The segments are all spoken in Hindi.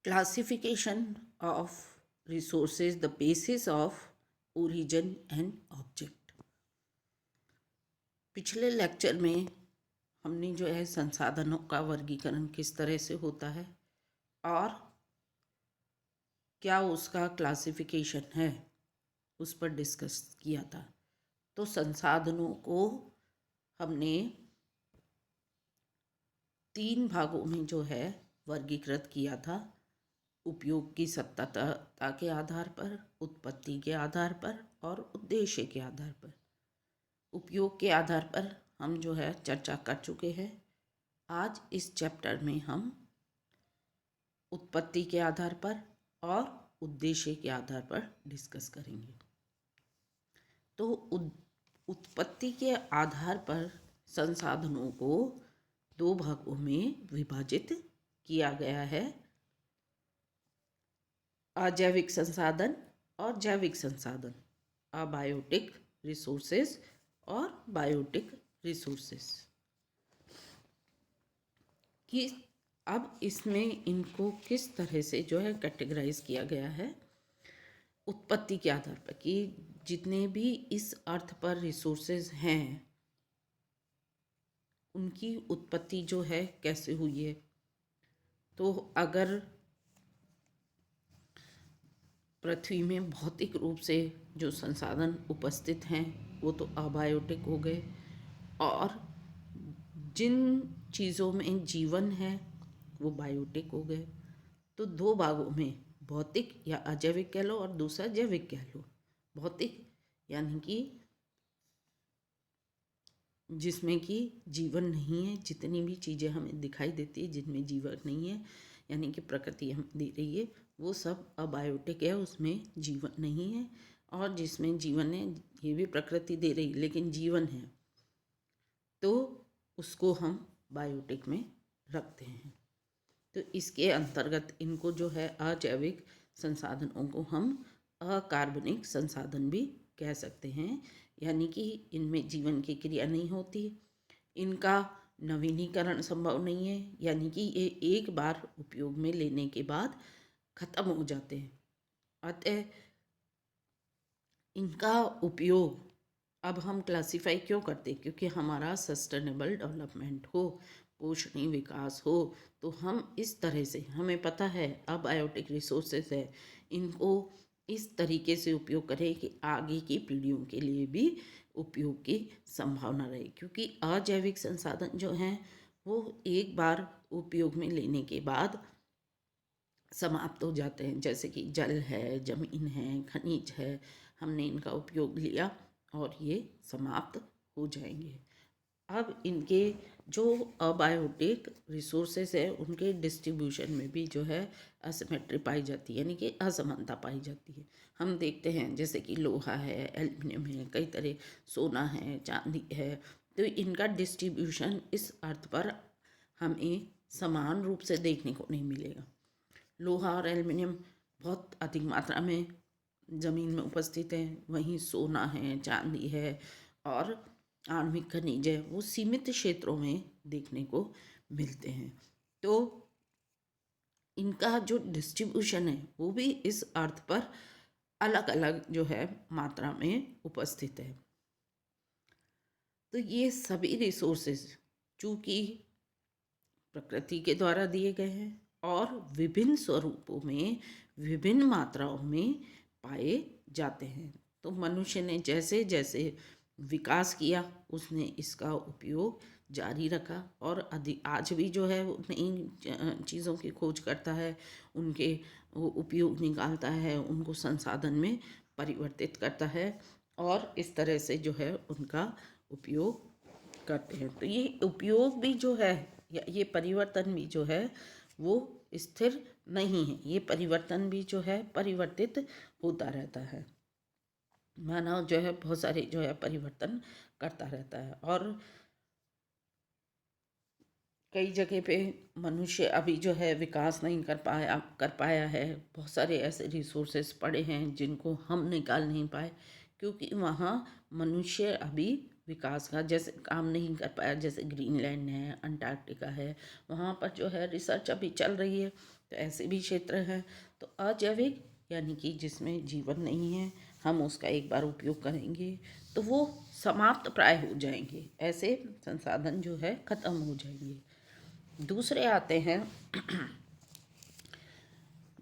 Classification of resources, the basis of origin and object. पिछले लेक्चर में हमने जो है संसाधनों का वर्गीकरण किस तरह से होता है और क्या उसका क्लासिफिकेशन है उस पर डिस्कस किया था। तो संसाधनों को हमने 3 भागों में जो है वर्गीकृत किया था। उपयोग की सत्ता के आधार पर, उत्पत्ति के आधार पर और उद्देश्य के आधार पर। उपयोग के आधार पर हम जो है चर्चा कर चुके हैं। आज इस चैप्टर में हम उत्पत्ति के आधार पर और उद्देश्य के आधार पर डिस्कस करेंगे। तो उत्पत्ति के आधार पर संसाधनों को 2 भागों में विभाजित किया गया है, अजैविक संसाधन और जैविक संसाधन, अबायोटिक रिसोर्सेज और बायोटिक रिसोर्सेज कि अब इसमें इनको किस तरह से जो है कैटेगराइज किया गया है उत्पत्ति के आधार पर कि जितने भी इस अर्थ पर रिसोर्सेज हैं उनकी उत्पत्ति जो है कैसे हुई है। तो अगर पृथ्वी में भौतिक रूप से जो संसाधन उपस्थित हैं वो तो अबायोटिक हो गए, और जिन चीज़ों में जीवन है वो बायोटिक हो गए। तो 2 भागों में, भौतिक या अजैविक कह लो और दूसरा जैविक कह लो। भौतिक यानी कि जिसमें कि जीवन नहीं है, जितनी भी चीज़ें हमें दिखाई देती है जिनमें जीवन नहीं है, यानी कि प्रकृति हमें दे रही है, वो सब अबायोटिक है, उसमें जीवन नहीं है। और जिसमें जीवन है ये भी प्रकृति दे रही लेकिन जीवन है, तो उसको हम बायोटिक में रखते हैं। तो इसके अंतर्गत इनको जो है अजैविक संसाधनों को हम अकार्बनिक संसाधन भी कह सकते हैं, यानी कि इनमें जीवन की क्रिया नहीं होती, इनका नवीनीकरण संभव नहीं है, यानी कि ये एक बार उपयोग में लेने के बाद खत्म हो जाते हैं। अतः इनका उपयोग अब हम क्लासिफाई क्यों करते हैं, क्योंकि हमारा सस्टेनेबल डेवलपमेंट हो, पोषणीय विकास हो, तो हम इस तरह से, हमें पता है अबायोटिक रिसोर्सेज है, इनको इस तरीके से उपयोग करें कि आगे की पीढ़ियों के लिए भी उपयोग की संभावना रहे। क्योंकि अजैविक संसाधन जो हैं वो एक बार उपयोग में लेने के बाद समाप्त हो जाते हैं, जैसे कि जल है, जमीन है, खनिज है, हमने इनका उपयोग लिया और ये समाप्त हो जाएंगे। अब इनके जो अबायोटिक रिसोर्सेज है उनके डिस्ट्रीब्यूशन में भी जो है असिमेट्री पाई जाती है, यानी कि असमानता पाई जाती है। हम देखते हैं जैसे कि लोहा है, एल्युमिनियम है, कई तरह सोना है, चांदी है, तो इनका डिस्ट्रीब्यूशन इस अर्थ पर हमें समान रूप से देखने को नहीं मिलेगा। लोहा और एल्युमिनियम बहुत अधिक मात्रा में ज़मीन में उपस्थित है, वहीं सोना है, चांदी है और आणविक खनिज है वो सीमित क्षेत्रों में देखने को मिलते हैं। तो इनका जो डिस्ट्रीब्यूशन है वो भी इस अर्थ पर अलग अलग जो है मात्रा में उपस्थित है। तो ये सभी रिसोर्सेज चूँकि प्रकृति के द्वारा दिए गए हैं और विभिन्न स्वरूपों में, विभिन्न मात्राओं में पाए जाते हैं। तो मनुष्य ने जैसे जैसे विकास किया उसने इसका उपयोग जारी रखा और आज भी जो है वो नई चीज़ों की खोज करता है, उनके वो उपयोग निकालता है, उनको संसाधन में परिवर्तित करता है और इस तरह से जो है उनका उपयोग करते हैं। तो ये उपयोग भी जो है या ये परिवर्तन भी जो है वो स्थिर नहीं है, ये परिवर्तन भी जो है परिवर्तित होता रहता है। मानव जो है बहुत सारे जो है परिवर्तन करता रहता है और कई जगह पे मनुष्य अभी जो है विकास नहीं कर पाया है। बहुत सारे ऐसे रिसोर्सेज पड़े हैं जिनको हम निकाल नहीं पाए, क्योंकि वहाँ मनुष्य अभी विकास का जैसे काम नहीं कर पाया, जैसे ग्रीनलैंड है, अंटार्कटिका है, वहाँ पर जो है रिसर्च अभी चल रही है। तो ऐसे भी क्षेत्र हैं। तो अजैविक यानी कि जिसमें जीवन नहीं है, हम उसका एक बार उपयोग करेंगे तो वो समाप्त प्राय हो जाएंगे, ऐसे संसाधन जो है ख़त्म हो जाएंगे। दूसरे आते हैं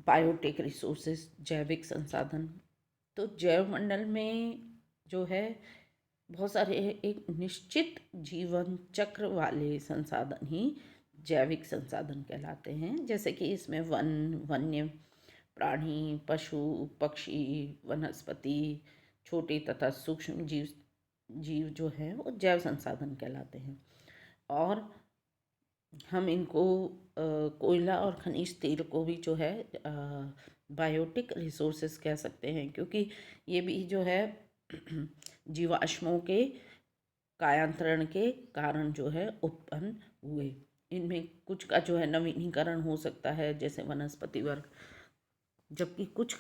बायोटिक रिसोर्सेज, जैविक संसाधन। तो जैव मंडल में जो है बहुत सारे एक निश्चित जीवन चक्र वाले संसाधन ही जैविक संसाधन कहलाते हैं। जैसे कि इसमें वन्य प्राणी, पशु, पक्षी, वनस्पति, छोटे तथा सूक्ष्म जीव जो हैं वो जैव संसाधन कहलाते हैं। और हम इनको कोयला और खनिज तेल को भी जो है बायोटिक रिसोर्सेज कह सकते हैं, क्योंकि ये भी जो है जीवाश्मों के कायांतरण के कारण जो है उत्पन्न हुए। इनमें कुछ का जो है नवीनीकरण हो सकता है, जैसे वनस्पति वर्ग, जबकि कुछ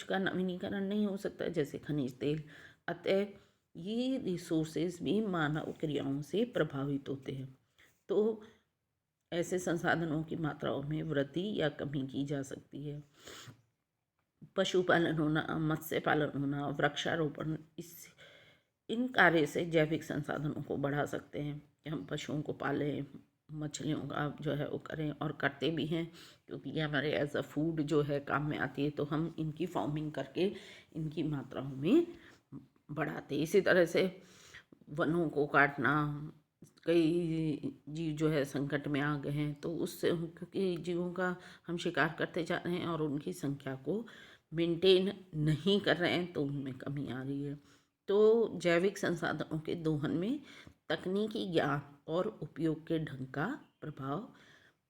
का नवीनीकरण नहीं हो सकता, जैसे खनिज तेल। अतः ये रिसोर्सेज भी मानव क्रियाओं से प्रभावित होते हैं। तो ऐसे संसाधनों की मात्राओं में वृद्धि या कमी की जा सकती है। पशुपालन होना, मत्स्य पालन होना, वृक्षारोपण, इन कार्य से जैविक संसाधनों को बढ़ा सकते हैं कि हम पशुओं को पालें, मछलियों का जो है वो करें, और करते भी हैं, क्योंकि ये हमारे एज अ फूड जो है काम में आती है। तो हम इनकी फार्मिंग करके इनकी मात्राओं में बढ़ाते। इसी तरह से वनों को काटना, कई जीव जो है संकट में आ गए हैं, तो उससे क्योंकि जीवों का हम शिकार करते जा रहे हैं और उनकी संख्या को मेंटेन नहीं कर रहे हैं, तो उनमें कमी आ रही है। तो जैविक संसाधनों के दोहन में तकनीकी ज्ञान और उपयोग के ढंग का प्रभाव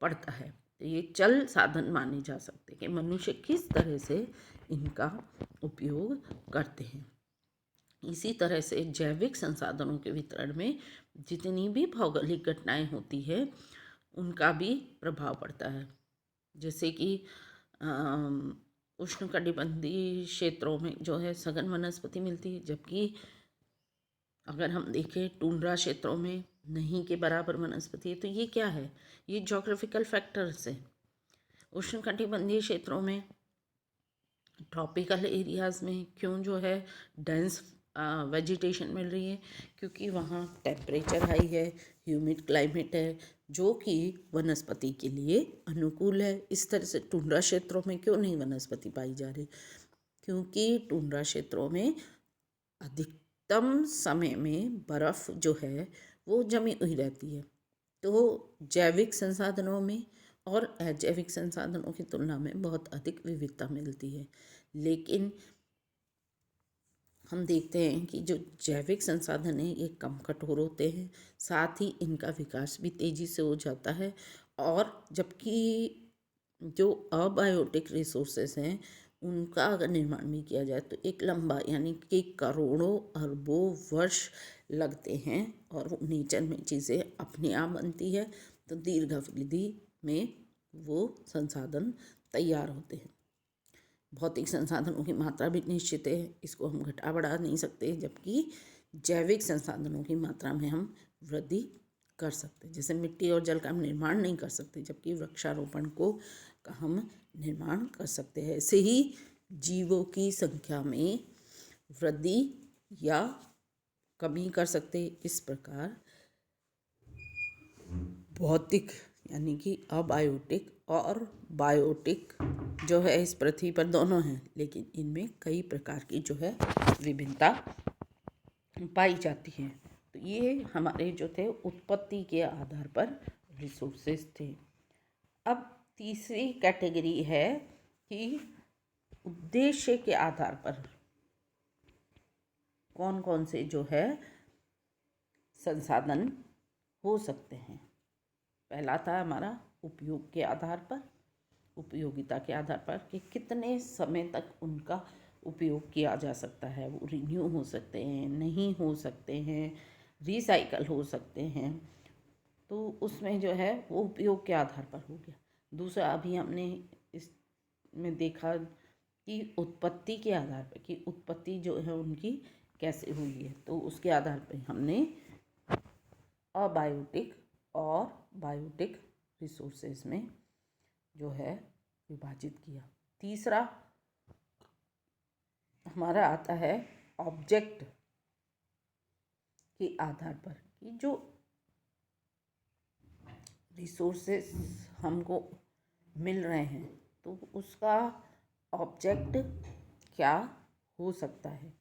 पड़ता है। तो ये चल साधन माने जा सकते हैं कि मनुष्य किस तरह से इनका उपयोग करते हैं। इसी तरह से जैविक संसाधनों के वितरण में जितनी भी भौगोलिक घटनाएं होती है उनका भी प्रभाव पड़ता है। जैसे कि उष्णकटिबंधीय क्षेत्रों में जो है सघन वनस्पति मिलती है, जबकि अगर हम देखें टुंड्रा क्षेत्रों में नहीं के बराबर वनस्पति है। तो ये क्या है? ये ज्योग्राफिकल फैक्टर्स है। उष्णकटिबंधीय क्षेत्रों में, ट्रॉपिकल एरियाज़ में क्यों जो है डेंस वेजिटेशन मिल रही है? क्योंकि वहाँ टेम्परेचर हाई है, ह्यूमिड क्लाइमेट है, जो कि वनस्पति के लिए अनुकूल है। इस तरह से टुंड्रा क्षेत्रों में क्यों नहीं वनस्पति पाई जा रही? क्योंकि टुंड्रा क्षेत्रों में अधिकतम समय में बर्फ़ जो है वो जमी हुई रहती है। तो जैविक संसाधनों में और अजैविक संसाधनों की तुलना में बहुत अधिक विविधता मिलती है। लेकिन हम देखते हैं कि जो जैविक संसाधन हैं ये कम कठोर होते हैं, साथ ही इनका विकास भी तेज़ी से हो जाता है। और जबकि जो अबायोटिक रिसोर्सेज हैं उनका अगर निर्माण भी किया जाए तो एक लंबा यानी कि करोड़ों अरबों वर्ष लगते हैं, और नेचर में चीज़ें अपने आप बनती है, तो दीर्घावधि में वो संसाधन तैयार होते हैं। भौतिक संसाधनों की मात्रा भी निश्चित है, इसको हम घटा बढ़ा नहीं सकते, जबकि जैविक संसाधनों की मात्रा में हम वृद्धि कर सकते हैं। जैसे मिट्टी और जल का हम निर्माण नहीं कर सकते, जबकि वृक्षारोपण को का हम निर्माण कर सकते हैं। ऐसे ही जीवों की संख्या में वृद्धि या कमी कर सकते। इस प्रकार भौतिक यानी कि अबायोटिक और बायोटिक जो है इस पृथ्वी पर दोनों हैं, लेकिन इनमें कई प्रकार की जो है विभिन्नता पाई जाती है। तो ये हमारे जो थे उत्पत्ति के आधार पर रिसोर्सेज थे। अब तीसरी कैटेगरी है कि उद्देश्य के आधार पर कौन कौन से जो है संसाधन हो सकते हैं। पहला था हमारा उपयोग के आधार पर, उपयोगिता के आधार पर कि कितने समय तक उनका उपयोग किया जा सकता है। वो रिन्यू हो सकते हैं, नहीं हो सकते हैं, रिसाइकल हो सकते हैं। तो उसमें जो है वो उपयोग के आधार पर हो गया। दूसरा अभी हमने इसमें देखा कि उत्पत्ति के आधार पर, कि उत्पत्ति जो है उनकी कैसे हुई है। तो उसके आधार पर हमने अबायोटिक और बायोटिक रिसोर्सेज में जो है विभाजित किया। तीसरा हमारा आता है ऑब्जेक्ट के आधार पर कि जो रिसोर्सेस हमको मिल रहे हैं तो उसका ऑब्जेक्ट क्या हो सकता है।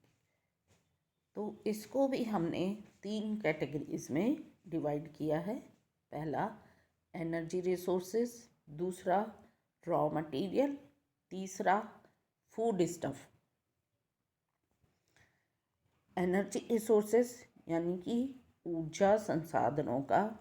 तो इसको भी हमने 3 कैटेगरीज में डिवाइड किया है। पहला एनर्जी रिसोर्सेस, दूसरा रॉ मटेरियल, तीसरा फूड स्टफ। एनर्जी रिसोर्सेस यानी कि ऊर्जा संसाधनों का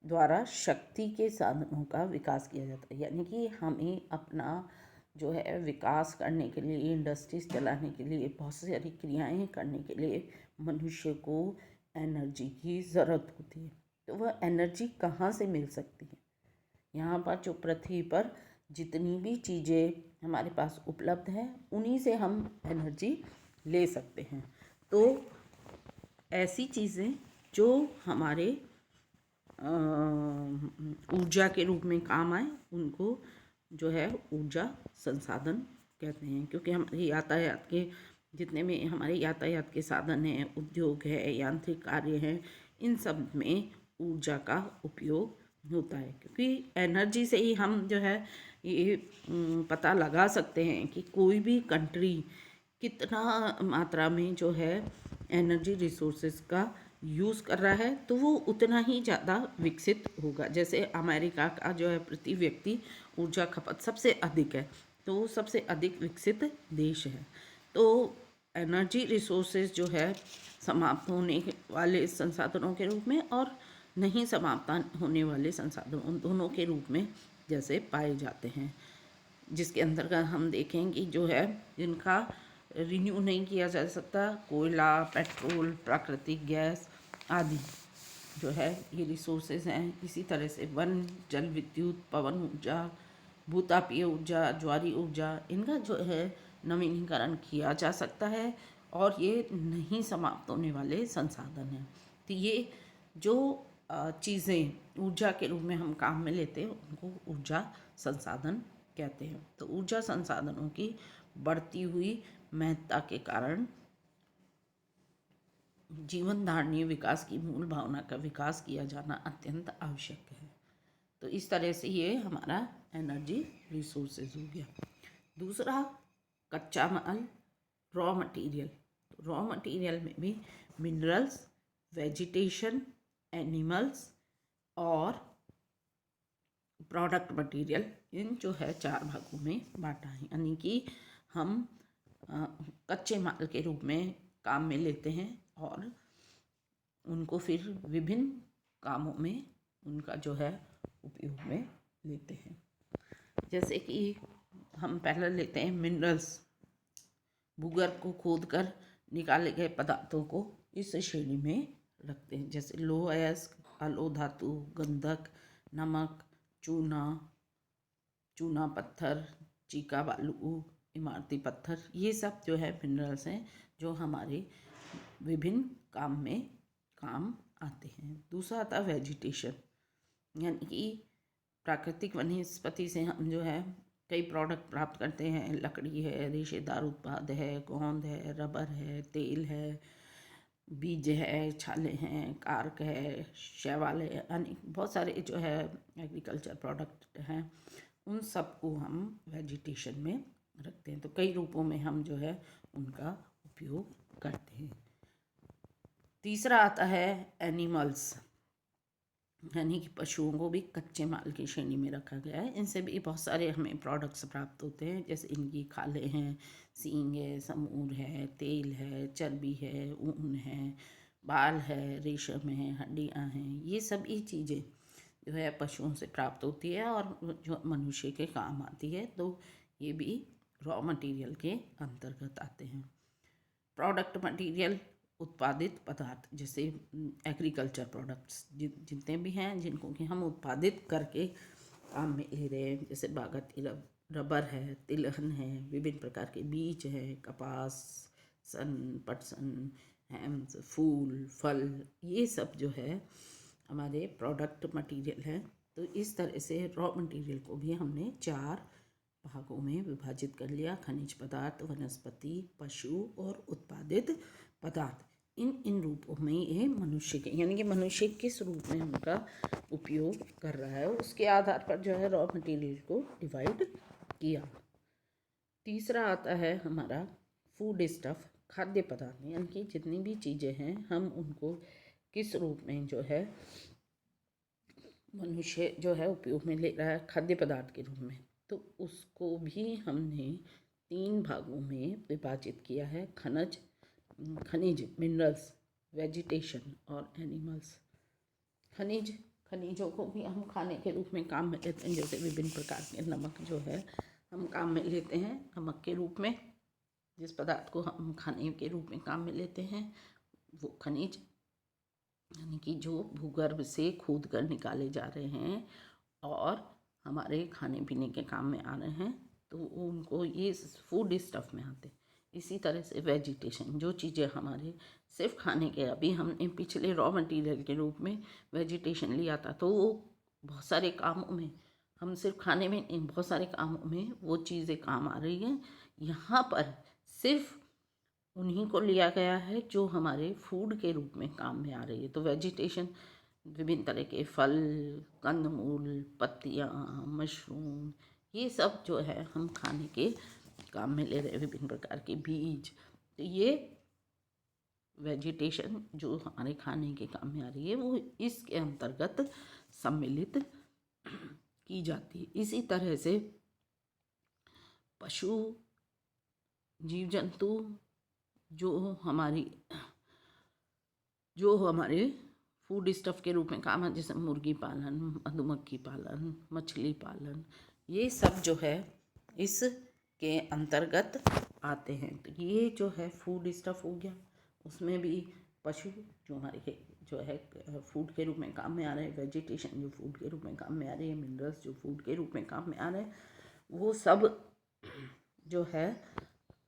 द्वारा शक्ति के साधनों का विकास किया जाता है, यानी कि हमें अपना जो है विकास करने के लिए, इंडस्ट्रीज चलाने के लिए, बहुत सारी क्रियाएं करने के लिए मनुष्य को एनर्जी की ज़रूरत होती है। तो वह एनर्जी कहाँ से मिल सकती है। यहाँ पर जो पृथ्वी पर जितनी भी चीज़ें हमारे पास उपलब्ध है उन्हीं से हम एनर्जी ले सकते हैं। तो ऐसी चीज़ें जो हमारे ऊर्जा के रूप में काम आए उनको जो है ऊर्जा संसाधन कहते हैं। क्योंकि हमारे यातायात के जितने में हमारे यातायात के साधन हैं, उद्योग है, यांत्रिक कार्य हैं, इन सब में ऊर्जा का उपयोग होता है। क्योंकि एनर्जी से ही हम जो है ये पता लगा सकते हैं कि कोई भी कंट्री कितना मात्रा में जो है एनर्जी रिसोर्सेज का यूज़ कर रहा है, तो वो उतना ही ज़्यादा विकसित होगा। जैसे अमेरिका का जो है प्रति व्यक्ति ऊर्जा खपत सबसे अधिक है, तो वो सबसे अधिक विकसित देश है। तो एनर्जी रिसोर्सेज जो है समाप्त होने वाले संसाधनों के रूप में और नहीं समाप्त होने वाले संसाधनों दोनों के रूप में जैसे पाए जाते हैं, जिसके अंतर्गत हम देखेंगे जो है जिनका रिन्यू नहीं किया जा सकता, कोयला, पेट्रोल, प्राकृतिक गैस आदि जो है ये रिसोर्सेज हैं। इसी तरह से वन, जल विद्युत, पवन ऊर्जा, भूतापीय ऊर्जा, ज्वारी ऊर्जा, इनका जो है नवीनीकरण किया जा सकता है और ये नहीं समाप्त होने वाले संसाधन हैं। तो ये जो चीज़ें ऊर्जा के रूप में हम काम में लेते हैं उनको ऊर्जा संसाधन कहते हैं। तो ऊर्जा संसाधनों की बढ़ती हुई महत्ता के कारण जीवन धारणीय विकास की मूल भावना का विकास किया जाना अत्यंत आवश्यक है। तो इस तरह से ये हमारा एनर्जी रिसोर्सेज हो गया। दूसरा कच्चा माल, रॉ मटेरियल। रॉ मटेरियल में भी मिनरल्स, वेजिटेशन, एनिमल्स और प्रोडक्ट मटेरियल, इन जो है 4 भागों में बांटा है। यानी कि हम कच्चे माल के रूप में काम में लेते हैं और उनको फिर विभिन्न कामों में उनका जो है उपयोग में लेते हैं। जैसे कि हम पहले लेते हैं मिनरल्स, भूगर्भ को खोदकर निकाले गए पदार्थों को इस श्रेणी में रखते हैं। जैसे लौह अयस्क, अलोह धातु, गंधक, नमक, चूना पत्थर, चीका बालू, इमारती पत्थर, ये सब जो है मिनरल्स हैं जो हमारे विभिन्न काम में काम आते हैं। दूसरा आता है वेजिटेशन, यानी कि प्राकृतिक वनस्पति से हम जो है कई प्रोडक्ट प्राप्त करते हैं। लकड़ी है, रेशेदार उत्पाद है, गोंद है, रबर है, तेल है, बीज है, छाले हैं, कार्क है, शैवाल है, अनेक बहुत सारे जो है एग्रीकल्चर प्रोडक्ट हैं, उन सबको हम वेजिटेशन में रखते हैं। तो कई रूपों में हम जो है उनका उपयोग करते हैं। तीसरा आता है एनिमल्स, यानी कि पशुओं को भी कच्चे माल की श्रेणी में रखा गया है। इनसे भी बहुत सारे हमें प्रोडक्ट्स प्राप्त होते हैं। जैसे इनकी खालें हैं, सींग है, समूर है, तेल है, चर्बी है, ऊन है, बाल है, रेशम है, हड्डियाँ हैं, ये सभी चीज़ें जो है पशुओं से प्राप्त होती है और जो मनुष्य के काम आती है। तो ये भी रॉ मटेरियल के अंतर्गत आते हैं। प्रोडक्ट मटेरियल, उत्पादित पदार्थ, जैसे एग्रीकल्चर प्रोडक्ट्स जितने भी हैं जिनको कि हम उत्पादित करके काम में ले रहे हैं। जैसे बागायती रबर है, तिलहन है, विभिन्न प्रकार के बीज हैं, कपास, सन, पटसन, हैम्स, फूल, फल, ये सब जो है हमारे प्रोडक्ट मटेरियल है। तो इस तरह से रॉ मटेरियल को भी हमने 4 भागों में विभाजित कर लिया। खनिज पदार्थ, वनस्पति, पशु और उत्पादित पदार्थ। इन रूपों में ये मनुष्य के, यानी कि मनुष्य किस रूप में उनका उपयोग कर रहा है, उसके आधार पर जो है रॉ मटेरियल को डिवाइड किया। तीसरा आता है हमारा फूड स्टफ, खाद्य पदार्थ, यानी कि जितनी भी चीज़ें हैं हम उनको किस रूप में जो है मनुष्य जो है उपयोग में ले रहा है, खाद्य पदार्थ के रूप में। तो उसको भी हमने 3 भागों में विभाजित किया है। खनिज मिनरल्स, वेजिटेशन और एनिमल्स। खनिजों को भी हम खाने के रूप में काम में लेते हैं, जैसे विभिन्न प्रकार के नमक जो है हम काम में लेते हैं नमक के रूप में। जिस पदार्थ को हम खाने के रूप में काम में लेते हैं वो खनिज, यानी कि जो भूगर्भ से खोद कर निकाले जा रहे हैं और हमारे खाने पीने के काम में आ रहे हैं, तो उनको ये फूड स्टफ में आते हैं। इसी तरह से वेजिटेशन, जो चीज़ें हमारे सिर्फ खाने के, अभी हमने पिछले रॉ मटेरियल के रूप में वेजिटेशन लिया था, तो वो बहुत सारे कामों में, हम सिर्फ खाने में नहीं, बहुत सारे कामों में वो चीज़ें काम आ रही हैं। यहाँ पर सिर्फ उन्हीं को लिया गया है जो हमारे फूड के रूप में काम में आ रही है। तो वेजिटेशन विभिन्न तरह के फल, कंदमूल, पत्तियाँ, मशरूम, ये सब जो है हम खाने के काम में ले रहे हैं। विभिन्न प्रकार के बीज, तो ये वेजिटेशन जो हमारे खाने के काम में आ रही है वो इसके अंतर्गत सम्मिलित की जाती है। इसी तरह से पशु, जीव जंतु जो हमारे फूड स्टफ के रूप में काम है, जैसे मुर्गी पालन, मधुमक्खी पालन, मछली पालन, ये सब जो है इसके अंतर्गत आते हैं। तो ये जो है फूड स्टफ हो गया। उसमें भी पशु जो हमारे जो है फूड के रूप में काम में आ रहे हैं, वेजिटेशन जो फूड के रूप में काम में आ रही है, मिनरल्स जो फूड के रूप में काम में आ रहे हैं, वो सब जो है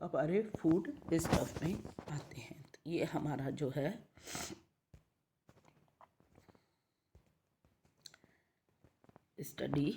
हमारे फूड स्टफ में आते हैं। तो ये हमारा जो है स्टडी